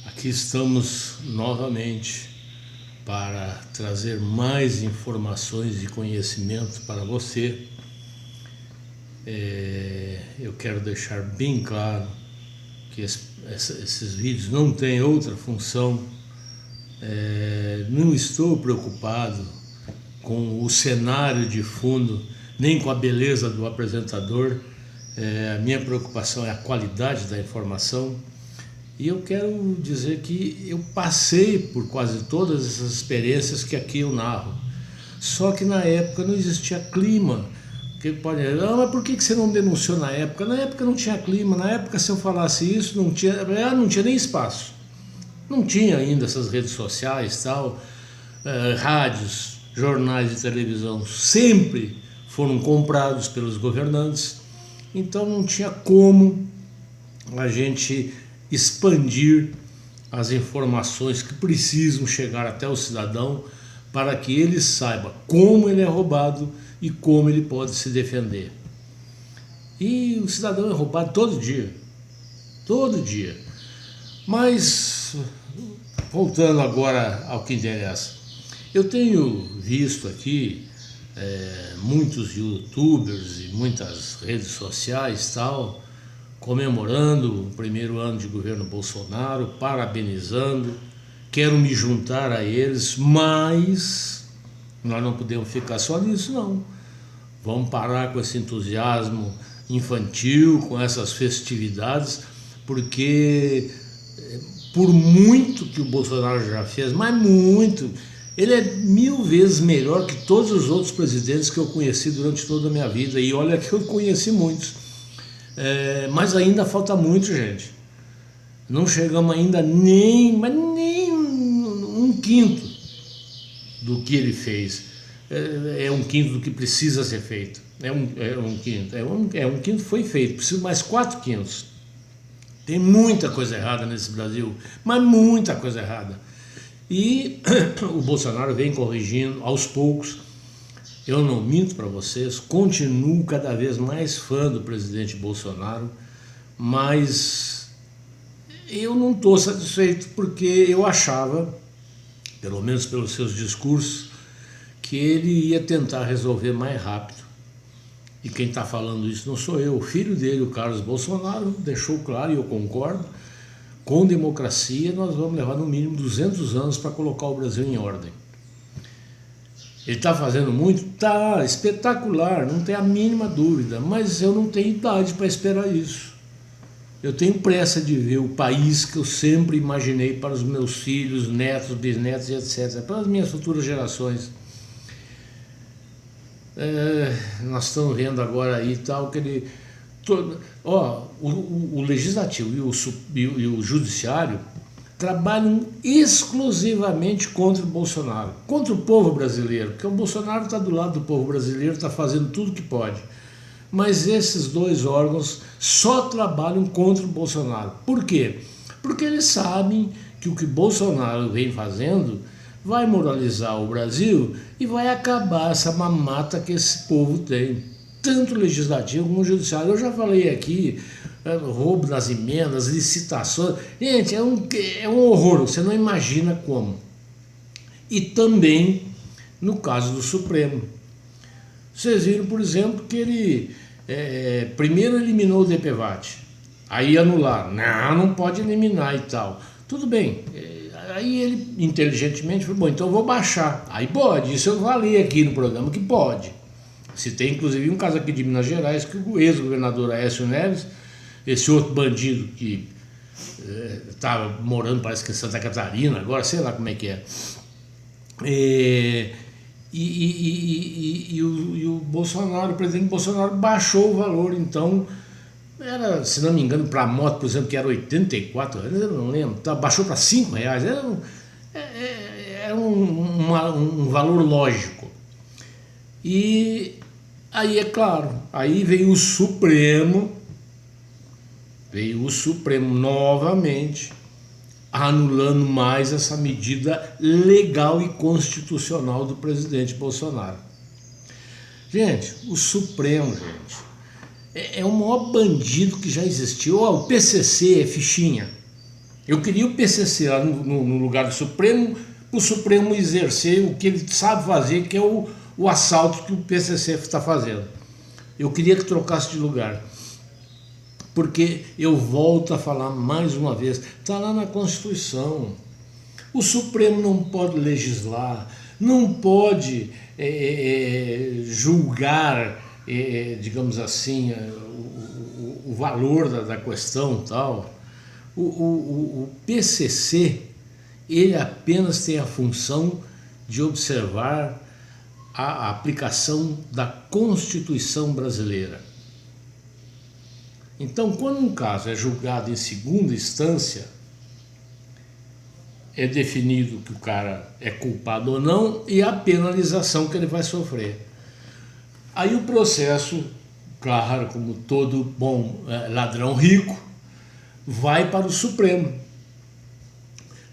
Aqui estamos novamente para trazer mais informações e conhecimento para você. Eu quero deixar bem claro que esses vídeos não têm outra função. Não estou preocupado com o cenário de fundo, nem com a beleza do apresentador. A minha preocupação é a qualidade da informação. E eu quero dizer que eu passei por quase todas essas experiências que aqui eu narro. Só que na época não existia clima. Porque pode dizer, mas por que você não denunciou na época? Na época não tinha clima, na época se eu falasse isso não tinha nem espaço. Não tinha ainda essas redes sociais, tal, rádios, jornais de televisão sempre foram comprados pelos governantes. Então não tinha como a gente expandir as informações que precisam chegar até o cidadão para que ele saiba como ele é roubado e como ele pode se defender. E o cidadão é roubado todo dia. Todo dia. Mas, voltando agora ao que interessa, eu tenho visto aqui muitos youtubers e muitas redes sociais tal, comemorando o primeiro ano de governo Bolsonaro, parabenizando, quero me juntar a eles, mas nós não podemos ficar só nisso não. Vamos parar com esse entusiasmo infantil, com essas festividades, porque por muito que o Bolsonaro já fez, mas muito, ele é 1000 vezes melhor que todos os outros presidentes que eu conheci durante toda a minha vida, e olha que eu conheci muitos. Mas ainda falta muito, gente. Não chegamos ainda nem um quinto do que ele fez. É um quinto do que precisa ser feito. Um quinto foi feito, precisa mais 4 quintos. Tem muita coisa errada nesse Brasil, mas muita coisa errada. E o Bolsonaro vem corrigindo aos poucos. Eu não minto para vocês, continuo cada vez mais fã do presidente Bolsonaro, mas eu não estou satisfeito porque eu achava, pelo menos pelos seus discursos, que ele ia tentar resolver mais rápido. E quem está falando isso não sou eu, o filho dele, o Carlos Bolsonaro, deixou claro, e eu concordo, com democracia nós vamos levar no mínimo 200 anos para colocar o Brasil em ordem. Ele está fazendo muito? Tá, espetacular, não tem a mínima dúvida, mas eu não tenho idade para esperar isso. Eu tenho pressa de ver o país que eu sempre imaginei para os meus filhos, netos, bisnetos e etc., para as minhas futuras gerações. Nós estamos vendo agora aí tal que ele... o legislativo e o judiciário trabalham exclusivamente contra o Bolsonaro, contra o povo brasileiro, porque o Bolsonaro está do lado do povo brasileiro, está fazendo tudo que pode. Mas esses dois órgãos só trabalham contra o Bolsonaro. Por quê? Porque eles sabem que o que Bolsonaro vem fazendo vai moralizar o Brasil e vai acabar essa mamata que esse povo tem, tanto o legislativo como o judiciário. Eu já falei aqui, roubo das emendas, licitações, gente, é um horror, você não imagina como. E também no caso do Supremo. Vocês viram, por exemplo, que ele primeiro eliminou o DPVAT, aí anular, não pode eliminar e tal. Tudo bem, aí ele inteligentemente falou, bom, então eu vou baixar. Aí pode, isso eu falei aqui no programa que pode. Se tem inclusive um caso aqui de Minas Gerais que o ex-governador Aécio Neves, esse outro bandido que está morando, parece que em Santa Catarina, agora sei lá como é que é. E o Bolsonaro, o presidente Bolsonaro baixou o valor, então, era, se não me engano, para a moto, por exemplo, que era 84 reais, eu não lembro, baixou para 5 reais, era um valor lógico. E aí, é claro, aí veio o Supremo novamente, anulando mais essa medida legal e constitucional do presidente Bolsonaro. Gente, o Supremo, é o maior bandido que já existiu. O PCC é fichinha. Eu queria o PCC lá no lugar do Supremo, para o Supremo exercer o que ele sabe fazer, que é o assalto que o PCC está fazendo. Eu queria que trocasse de lugar. Porque eu volto a falar mais uma vez, está lá na Constituição. O Supremo não pode legislar, não pode julgar, digamos assim, o valor da questão tal. O PCC, ele apenas tem a função de observar a aplicação da Constituição brasileira. Então, quando um caso é julgado em segunda instância, é definido que o cara é culpado ou não e a penalização que ele vai sofrer. Aí o processo, claro, como todo bom ladrão rico, vai para o Supremo.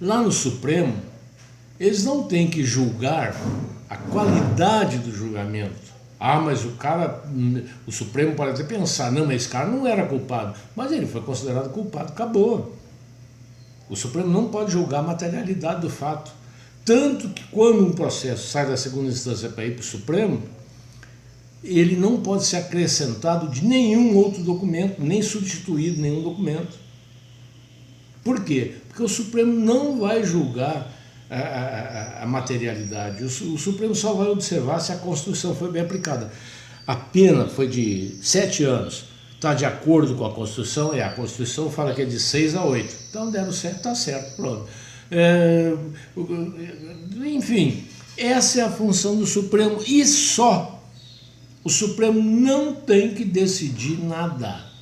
Lá no Supremo, eles não têm que julgar a qualidade do julgamento. Ah, mas o Supremo pode até pensar, não, mas esse cara não era culpado, mas ele foi considerado culpado, acabou. O Supremo não pode julgar a materialidade do fato. Tanto que quando um processo sai da segunda instância para ir para o Supremo, ele não pode ser acrescentado de nenhum outro documento, nem substituído nenhum documento. Por quê? Porque o Supremo não vai julgar a materialidade. O Supremo só vai observar se a Constituição foi bem aplicada. A pena foi de 7 anos. Está de acordo com a Constituição? A Constituição fala que é de 6 a 8. Então deram certo, está certo, pronto. Enfim, essa é a função do Supremo e só. O Supremo não tem que decidir nada.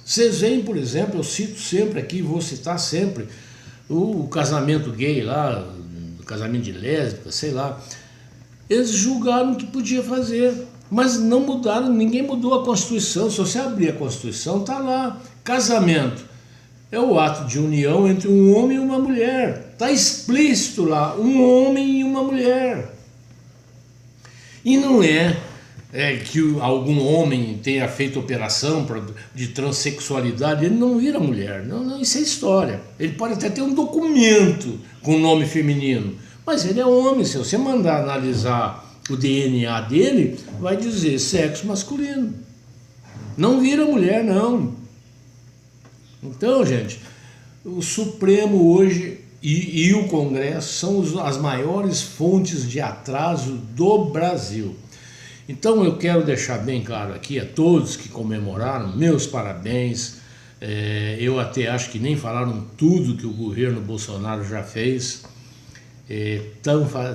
Vocês veem, por exemplo, eu cito sempre aqui, vou citar sempre, o casamento gay lá, o casamento de lésbica, sei lá. Eles julgaram que podia fazer, mas não mudaram, ninguém mudou a Constituição. Se você abrir a Constituição, está lá. Casamento é o ato de união entre um homem e uma mulher. Está explícito lá, um homem e uma mulher. E não é que algum homem tenha feito operação de transexualidade, ele não vira mulher. Não, isso é história. Ele pode até ter um documento com nome feminino, mas ele é homem. Se você mandar analisar o DNA dele, vai dizer sexo masculino. Não vira mulher, não. Então, gente, o Supremo hoje e o Congresso são as maiores fontes de atraso do Brasil. Então eu quero deixar bem claro aqui a todos que comemoraram, meus parabéns. Eu até acho que nem falaram tudo que o governo Bolsonaro já fez.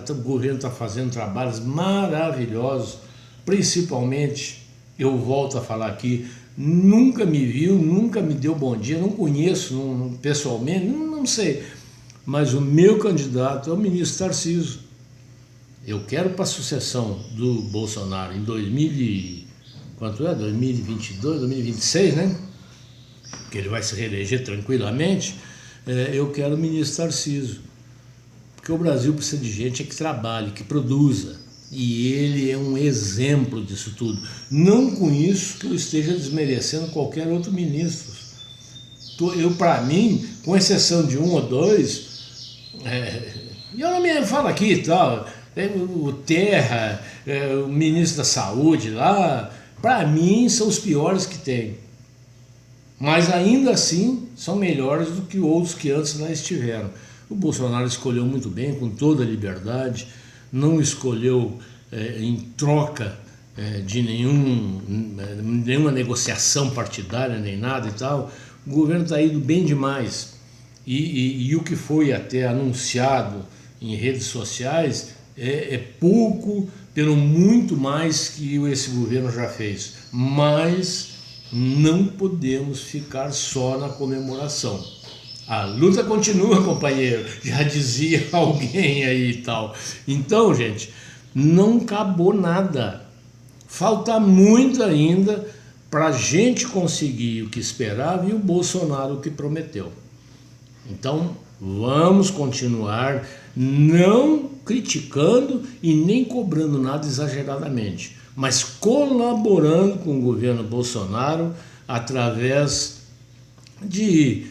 O governo está fazendo trabalhos maravilhosos, principalmente, eu volto a falar aqui, nunca me viu, nunca me deu bom dia, não conheço pessoalmente, não sei, mas o meu candidato é o ministro Tarcísio. Eu quero para a sucessão do Bolsonaro em 2022, 2026, né? Que ele vai se reeleger tranquilamente. Eu quero o ministro Tarcísio. Porque o Brasil precisa de gente que trabalhe, que produza. E ele é um exemplo disso tudo. Não com isso que eu esteja desmerecendo qualquer outro ministro. Para mim, com exceção de um ou dois, eu não me falo aqui e tal, o Terra, o ministro da Saúde lá, para mim são os piores que tem. Mas ainda assim são melhores do que outros que antes lá estiveram. O Bolsonaro escolheu muito bem, com toda a liberdade, não escolheu em troca de nenhuma negociação partidária nem nada e tal. O governo está indo bem demais e o que foi até anunciado em redes sociais é pouco pelo muito mais que esse governo já fez. Mas não podemos ficar só na comemoração. A luta continua, companheiro, já dizia alguém aí e tal. Então, gente, não acabou nada. Falta muito ainda para a gente conseguir o que esperava e o Bolsonaro o que prometeu. Então, vamos continuar não criticando e nem cobrando nada exageradamente, mas colaborando com o governo Bolsonaro através de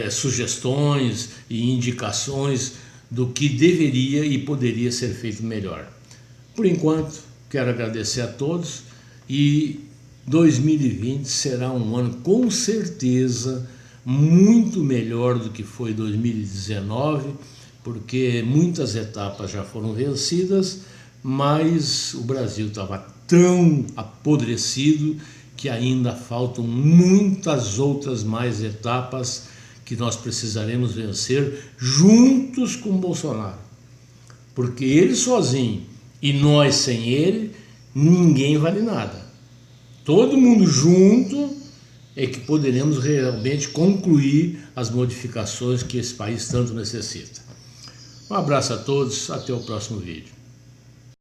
sugestões e indicações do que deveria e poderia ser feito melhor. Por enquanto, quero agradecer a todos e 2020 será um ano com certeza muito melhor do que foi 2019, porque muitas etapas já foram vencidas, mas o Brasil estava tão apodrecido que ainda faltam muitas outras mais etapas que nós precisaremos vencer juntos com Bolsonaro. Porque ele sozinho e nós sem ele, ninguém vale nada. Todo mundo junto é que poderemos realmente concluir as modificações que esse país tanto necessita. Um abraço a todos, até o próximo vídeo.